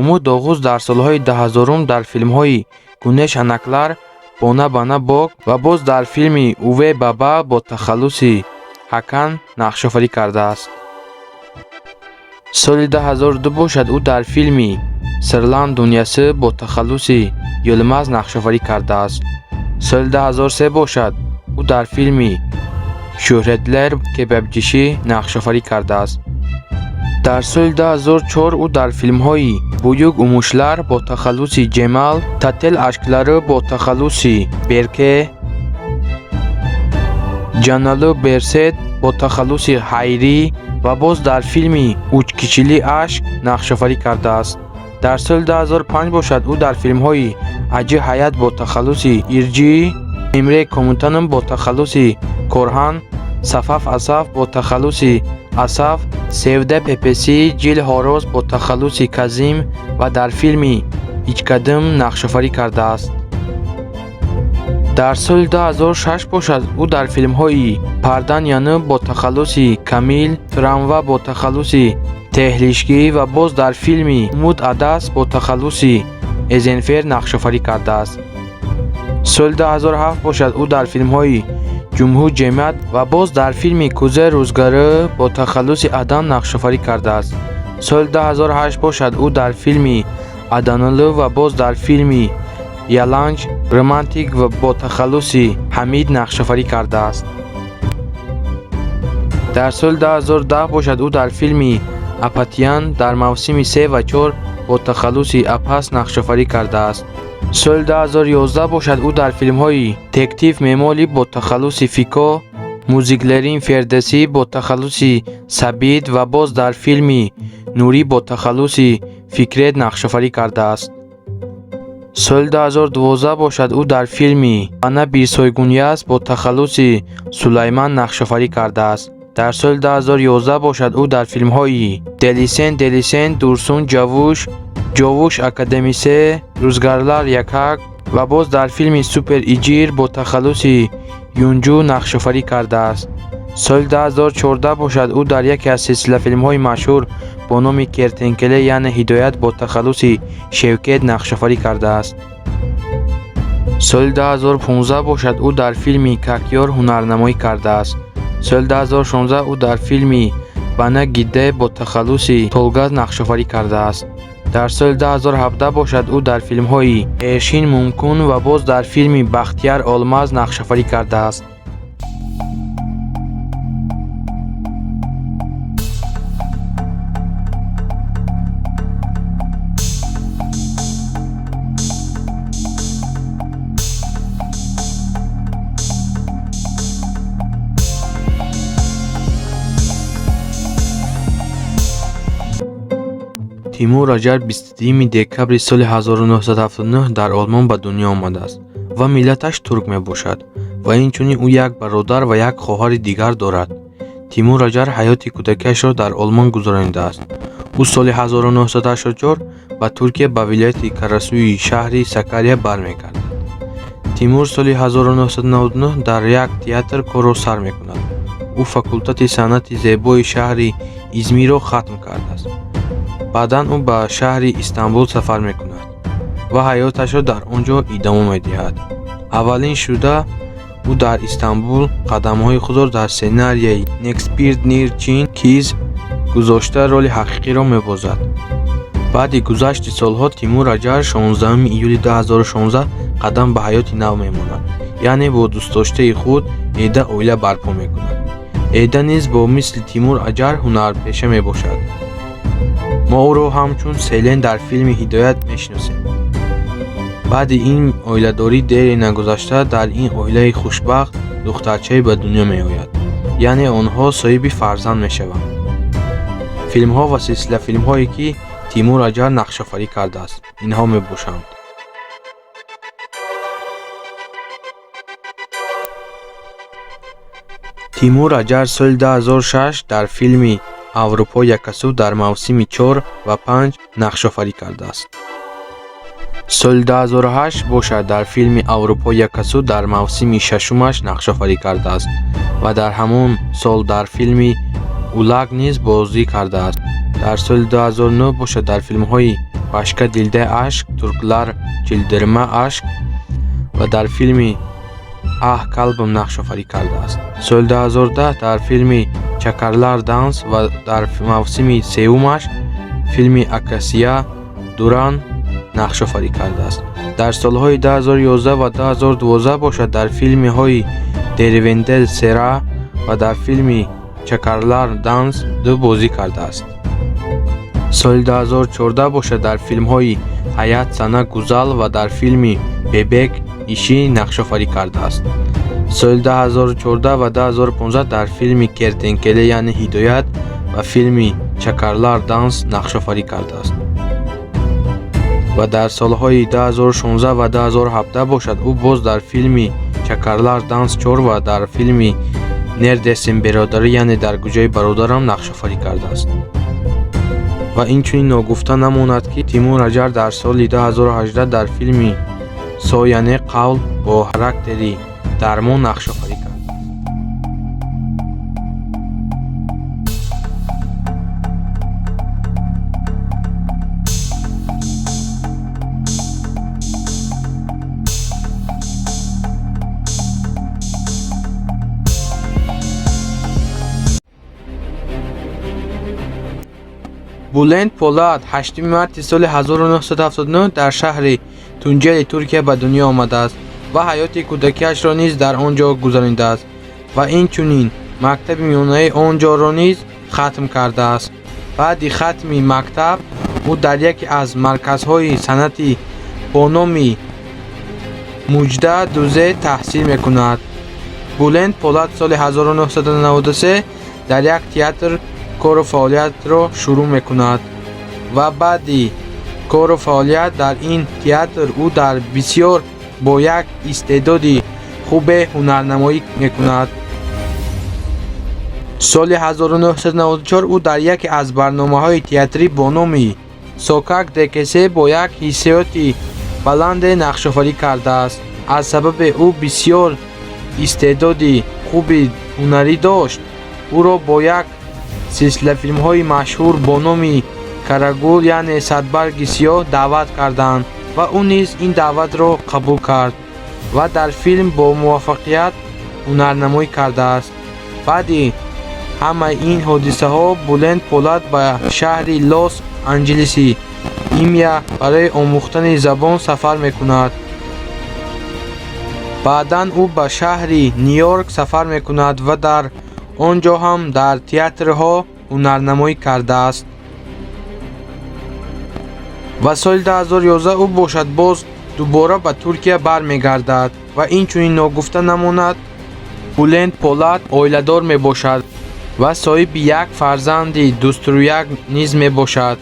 умуд оғоз дар солҳои 2000 дар филмҳои «Гунеш Анаклар», «Бона Бана Бог» ва боз дар филми «Уве Баба» бо тахаллуси Ҳакан нақшофарӣ кардааст. соли 2002 бошад ӯ дар филми «Сирланд дуньясы» бо тахаллуси Юлмаз нақшофарӣ кардааст. соли 2003 бошад ӯ дар филми «Шӯҳратлар кебабҷишӣ» нақшофарӣ кардааст. дар соли 2004 ӯ дар филмҳои «Буюк Умушлар» бо тахаллуси Ҷемал, «Тател ашклары» бо тахаллуси Берке, «Ҷаналу Берсет» бо тахаллуси Ҳайрӣ ва боз дар филми «Учкичили ашк» нақшофарӣ кардааст. дар соли 2005 бошад ӯ дар филмҳои «Аҷи ҳаят» бо тахаллуси Ирҷӣ, «Имре Комутанам» бо тахаллуси Корҳан, «Сафаф Асаф» бо тахаллуси Асаф, «Севда Пепеси», «Ҷил Ҳорос» бо тахаллуси Казим ва дар филми «Ичкадим» нақшофарӣ кардааст. дар соли 2006 бошад ӯ дар филмҳои «Пардан Янӣ» бо тахаллуси Камил, «Трамва» бо тахаллуси Теҳлишкӣ ва боз дар филми «Умуд Адас» бо тахаллуси Эзенфер нақшофарӣ кардааст. соли 2007 бошад ӯ дар филмҳои «Ҷумҳур Ҷемъият» ва боз дар филми «Кӯзаи Рӯзгары» бо тахаллуси Адам нақшофарӣ кардааст. соли 2008 бошад ӯ дар филми «Аданолу» ва боз дар филми «Яланҷ Романтик» ва бо тахаллуси Ҳамид нақшофарӣ кардааст. дар соли 2010 бошад ӯ дар филми «Апатиян» дар мавсими 3 ва 4 бо тахаллуси Апас нақшофарӣ кардааст. соли 2011 бошад ӯ дар филмҳои «Тектив Мемолӣ» бо тахаллуси Фико, «Музиклерин Фердасӣ» бо тахаллуси Сабит ва боз дар филми «Нурӣ» бо тахаллуси Фикрет нақшофарӣ кардааст. соли 2012 бошад ӯ дар филми «Ана Бирсойгунъяз» бо тахаллуси Сулайман нақшофарӣ кардааст. дар соли 2011 бошад ӯ дар филмҳои «Делисен», «Дурсун Ҷавуш», «Ҷовуш Академисе», «Рӯзгарлар Якак» ва боз дар филми «Супер Иҷир» бо тахаллуси Юнҷу нақшофарӣ кардааст. соли 2014 бошад ӯ дар яке аз силсилафилмҳои машҳур бо номи «Кертенкеле» яъне «Ҳидоят» бо тахаллуси Шевкет нақшофарӣ кардааст. соли 2015 бошад ӯ дар филми «Какёр» ҳунарнамоӣ кардааст. соли 2016 ӯ дар филми «Бана Гидде» бо тахаллуси Толгат нақшофарӣ кардааст. дар соли 2017 бошад ӯ дар филмҳои «Эшин мумкун» ва боз дар филми «Бахтияр Олмаз» нақшофарӣ кардааст. Тимур Аҷар 22 декабри соли 1979 дар Олмон ба дунё омадааст ва миллаташ турк мебошад ва инчунин ӯ як бародар ва як хоҳари дигар дорад. Тимур Аҷар ҳаёти кӯдакиашро дар Олмон гузаронидааст. ӯ соли 1984 ба Туркия ба вилояти Карасуи шаҳри Сакария бармегардад. Тимур соли 1999 дар як театр корро сар мекунад. ӯ факултати санъати зебои шаҳри Измирро хатм кардааст. баъдан ӯ ба шаҳри Истанбул сафар мекунад ва ҳаёташро дар он ҷо идома медиҳад. аввалин шуда ӯ дар Истанбул қадамҳои худро дар сценарияи «Некспирднир чин киз» гузошта роли ҳақиқиро мебозад. баъди гузашти солҳо Тимур Аҷар 16 июли 2016 қадам ба ҳаёти нав мемонад, яъне бо дӯстдоштаи худ Эда оила барпо мекунад. Эда низ бо мисли Тимур Аҷар ҳунарпеша мебошад. мо ӯро ҳамчун Селен дар филми «Ҳидоят» мешиносем. баъди ин оиладорӣ дери нагузашта дар ин оилаи хушбахт духтарчае ба дунё меояд, яъне онҳо соҳиби фарзанд мешаванд. филмҳо ва силсилафилмҳое ки Тимур Аҷар нақшофарӣ кардааст инҳо мебошанд: Тимур Аҷар соли 2006 дар филми «Аврупо якасу» дар мавсими 4 ва 5 нақшофарӣ кардааст. соли 2008 бошад дар филми «Аврупо якасу» дар мавсими 6-умаш нақшофарӣ кардааст ва дар ҳамон сол дар филми «Улаг» низ бозӣ кардааст. дар соли 2009 бошад дар филмҳои «Башка дилда ашк», «Турклар чилдирма ашк» ва дар филми «Аҳ калбим» нақшофарӣ кардааст. соли 2010 дар филми «Чакарлар данс» ва дар мавсими 3-умаш филми «Акасия Дуран» нақшофарӣ кардааст. дар солҳои 2011 ва 2012 бошад дар филмҳои «Дервендель Сера» ва дар филми «Чакарлар данс» ду бозӣ кардааст. соли 2014 бошад дар филмҳои «Ҳаят Сана Гузал» ва дар филми «Бебек Иши» нақшофарӣ кардааст. соли 2014 ва 2015 дар филми «Кертенкеле» яъне «Ҳидоят» ва филми «Чакарлар данс» нақшофарӣ кардааст. ва дар солҳои 2016 ва 2017 бошад ӯ боз дар филми «Чакарлар данс 4» ва дар филми «Нердесим беродарӣ» яъне «Дар куҷои бародарам» нақшофарӣ кардааст. ва инчунин ногуфта намонад ки Тимур Аҷар дар соли 2018 дар филми «Со яъне қавл» бо характери Дармон нақшофарӣ кард. Буланд Полад 8 марти соли 1979 дар шаҳри Тунҷели Туркия ба дунё омадааст ва ҳаёти кӯдакиашро низ дар он ҷо гузаронидааст ва инчунин мактаби миёнаи он ҷоро низ хатм кардааст. баъди хатми мактаб ӯ дар яке аз марказҳои санъати бо номи Муҷда Дузе таҳсил мекунад. Буланд Полад соли 1993 дар як театр кору фаъолиятро шурӯъ мекунад ва баъди кору фаъолият дар ин театр ӯ дар бисёр бо як истеъдоди хубе ҳунарнамоӣ мекунад. соли 1994 ӯ дар яке аз барномаҳои театрӣ бо номи «Сокак Декесе» бо як ҳиссиёти баланде нақшофарӣ кардааст. аз сабаби ӯ бисёр истеъдоди хуби ҳунарӣ дошт, ӯро бо як силсилафилмҳои машҳур бо номи «Карагул» яъне «Садбарги сиёҳ» даъват карданд ва ӯ низ ин даъватро қабул кард ва дар филм бо муваффақият ҳунарнамоӣ кардааст. баъди ҳамаи ин ҳодисаҳо Буланд Полад ба шаҳри Лос Анҷелеси نیمیا برای آموختن زبان سفر میکند. بعداً او به شهری نیویورک سفر میکند و در آنجا هم در تئاترها هنرنمایی کرده است. و سال 2011 او باشد باز دوباره به ترکیه برمیگردد و اینچنین ناگفته نماند بلند پولاد اویله‌دار میباشد و صاحب یک فرزند دوست‌رویک نیز میباشد.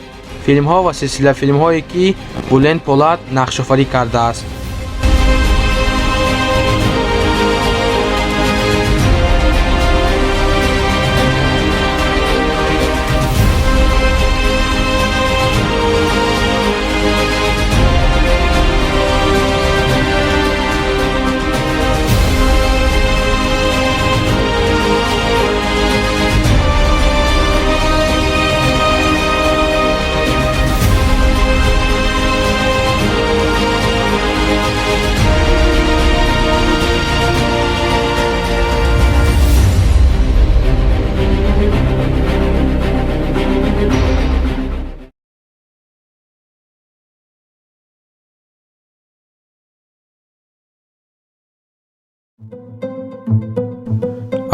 فیلم ها و سلسله فیلم هایی که بلند پولاد نقش آفرینی کرده است.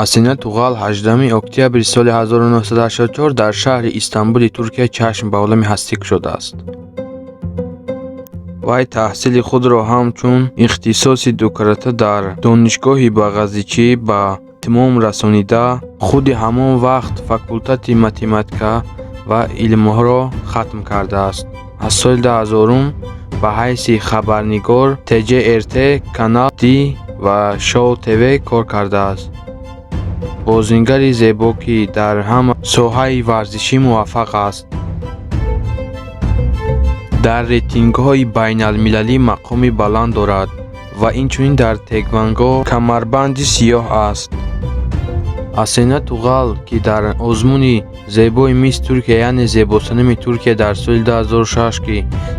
асина туғал 18 октябри соли 1984 дар шаҳри Истанбули Туркия чашм ба олами ҳастӣ кушодааст. вай таҳсили худро ҳамчун ихтисоси доктората дар донишгоҳи Бағазичӣ ба тимом расонида, худи ҳамон вақт факултати математика ва илмҳоро хатм кардааст. аз соли 2000 ба ҳайси хабарнигор TJRT, Канал D ва Show TV кор кардааст. бозингари зебо ки дар ҳама соҳаи варзишӣ муваффақ аст. дар рейтингҳои байналмилалӣ мақоми баланд дорад ва инчунин дар тегванго камарбанди сиёҳ аст. асена туғал ки дар озмуни зебои мисс Туркия яъне зебосанами Туркия дар соли 2006 ки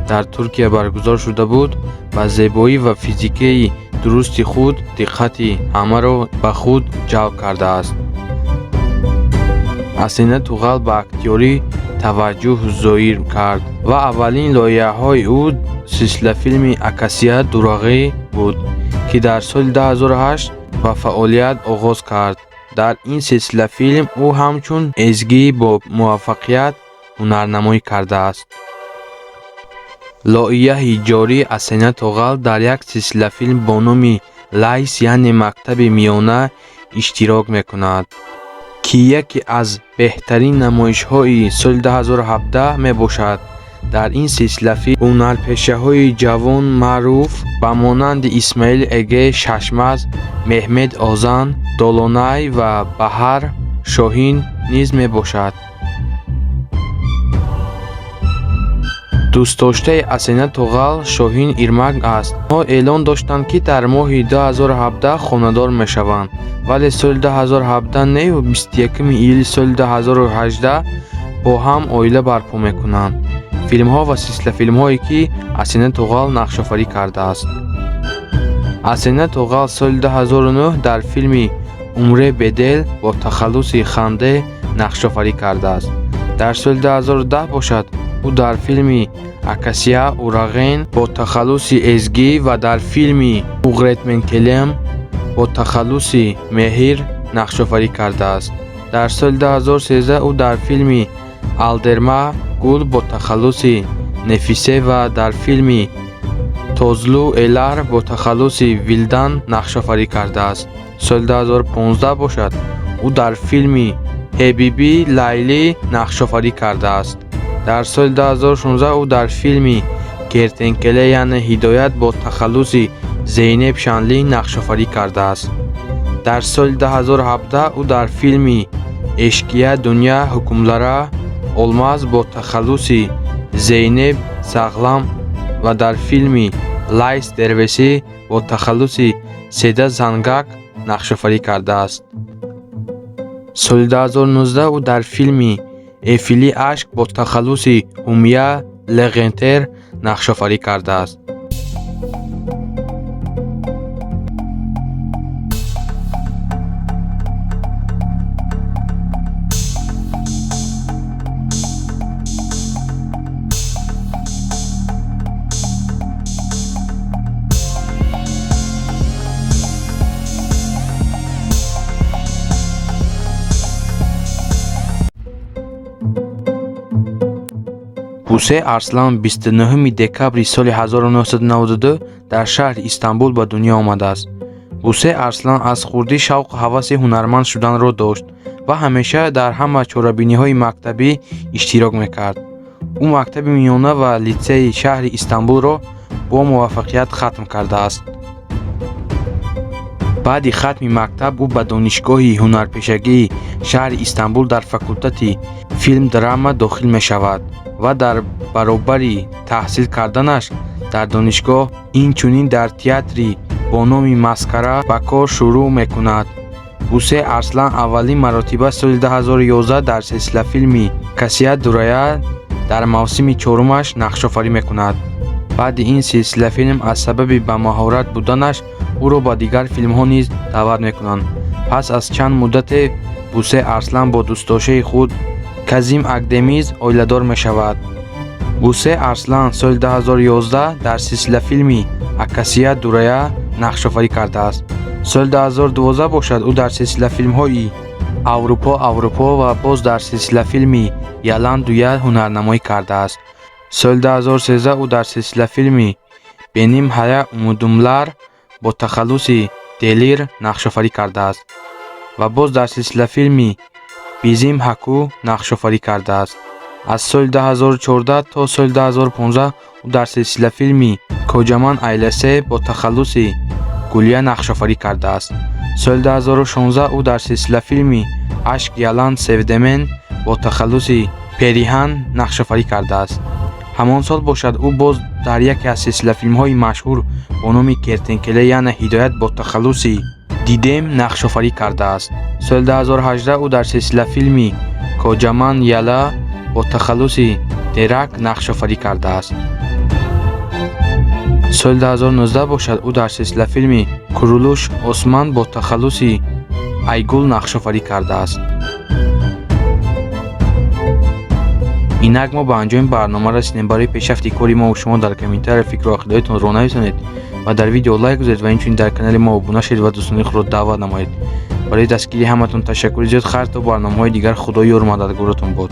дар Туркия баргузор шуда буд, ба зебоӣ ва физикаи дурусти худ диққати ҳамаро ба худ ҷалб кардааст. асена туғал ба актёрӣ таваҷҷӯҳ зоҳир кард ва аввалин лоиҳаҳои ӯ силсилафилми Акасия Дурағӣ буд, ки дар соли 2008 ба фаъолият оғоз кард. дар ин силсилафилм ӯ ҳамчун эзгӣ бо муваффақият ҳунарнамоӣ кардааст. лоиҳаи ҷорӣ асена туғал дар як силсилафилм бо номи Лайс яъне мактаби миёна иштирок мекунад, ки яке аз беҳтарин намоишҳои соли 2017 мебошад. дар ин силсилафилм ҳунарпешаҳои ҷавон маъруф ба монанди Исмаил Эге Шашмаз, Меҳмед Озан, Долонай ва Баҳар Шоҳин низ мебошад. дӯстдоштаи асена туғал Шоҳин Ирмак аст. онҳо эълон доштанд ки дар моҳи 2017 хонадор мешаванд, вале соли 2017 неҳу 21 июли соли 2018 бо ҳам оила барпо мекунанд. филмҳо ва силсилафилмҳое ки асена туғал нақшофарӣ кардааст. асена туғал соли 2009 дар филми Умре Бедел бо тахаллуси ханде нақшофарӣ кардааст. дар соли 2010 бошад ӯ дар филми Акасия Урағен бо тахаллуси эзгӣ ва дар филми Уғретменкелем бо тахаллуси меҳр нақшофарӣ кардааст. дар соли 2013 ӯ дар филми Алдерма Гул бо тахаллуси Нефисе ва дар филми Тозлу Элар бо тахаллуси Вилдан нақшофарӣ кардааст. соли 2015 бошад ӯ дар филми Ҳебиби Лайлӣ нақшофарӣ кардааст. дар соли 2016 ӯ дар филми Кертенкеле яъне Ҳидоят бо тахаллуси Зейнеб Шанлӣ нақшофарӣ кардааст. дар соли 2017 ӯ дар филми Эшқия Дунья ҳукмлара Олмаз бо тахаллуси Зейнеб Сағлам ва дар филми Лайс Дервесӣ бо тахаллуси Седа Зангак нақшофарӣ кардааст. соли 2019 ӯ дар филми Эфили ашк бо тахаллуси Ҳумия Леғентер нақшофарӣ кардааст. Бусе Арслан 29 декабри соли 1992 дар шаҳри Истанбул ба дунё омадааст. Бусе Арслан аз хурдӣ шавқу ҳаваси ҳунарманд шуданро дошт ва ҳамеша дар ҳама чорабиниҳои мактабӣ иштирок мекард. ӯ мактаби миёна ва литсеи шаҳри Истанбулро бо муваффақият хатм кардааст. баъди хатми мактаб ӯ ба донишгоҳи ҳунарпешагии шаҳри Истанбул дар факултати филм-драма дохил мешавад ва дар баробари таҳсил карданаш дар донишгоҳ инчунин дар театри бо номи Маскара ба кор шурӯъ мекунад. Бусе Арслан аввалин маротиба соли 2011 дар силсилафилми «Касия Дурая» дар мавсими чорумаш нақшофарӣ мекунад. баъди ин силсилафилм аз сабаби бамаҳорат буданаш ӯро ба дигар филмҳо низ даъват мекунанд. пас аз чанд муддате Бусе Арслан бо дӯстдошаи худ Казим Агдемиз оиладор мешавад. Бусе Арслан соли 2011 дар силсилафилми «Акасия Дурая» нақшофарӣ кардааст. соли 2012 бошад ӯ дар силсилафилмҳои «Аврупо» ва боз дар силсилафилми «Ялан Дуя» ҳунарнамоӣ кардааст. соли 2013 ӯ дар силсилафилми «Беним ҳая умудумлар» бо тахаллуси «Делир» нақшофарӣ кардааст ва боз дар силсилафилми «Бизим ҳаку» нақшофарӣ кардааст. аз соли 2014 то соли 2015 ӯ дар силсилафилми «Коҷаман Айласе» бо тахаллуси «Гулия» нақшофарӣ кардааст. соли 2016 ӯ дар силсилафилми «Ашк Ялан Севдемен» бо тахаллуси «Периҳан» нақшофарӣ кардааст. ҳамон сол бошад ӯ боз дар яке аз силсилафилмҳои машҳур бо номи «Кертенкеле» яъне «Ҳидоят» бо тахаллуси «Дидем» нақшофарӣ кардааст. соли 2018 ӯ дар силсилафилми «Коҷаман Яла» бо тахаллуси «Дерак» нақшофарӣ кардааст. соли 2019 бошад ӯ дар силсилафилми «Курулуш Осман» бо тахаллуси «Айгул» нақшофарӣ кардааст. инак мо ба анҷоми барнома расидем. барои пешрафти кори мо шумо дар комментария фикру ақидаҳоятонро нависонед ва дар видео лайк гузоред ва инчунин дар канали мо обуна шавед ва дӯстони худро даъват намоед. барои дастгирии ҳаматон ташаккури зиёд. хайр то барномаҳои дигар. худоёр мададгоротон бод.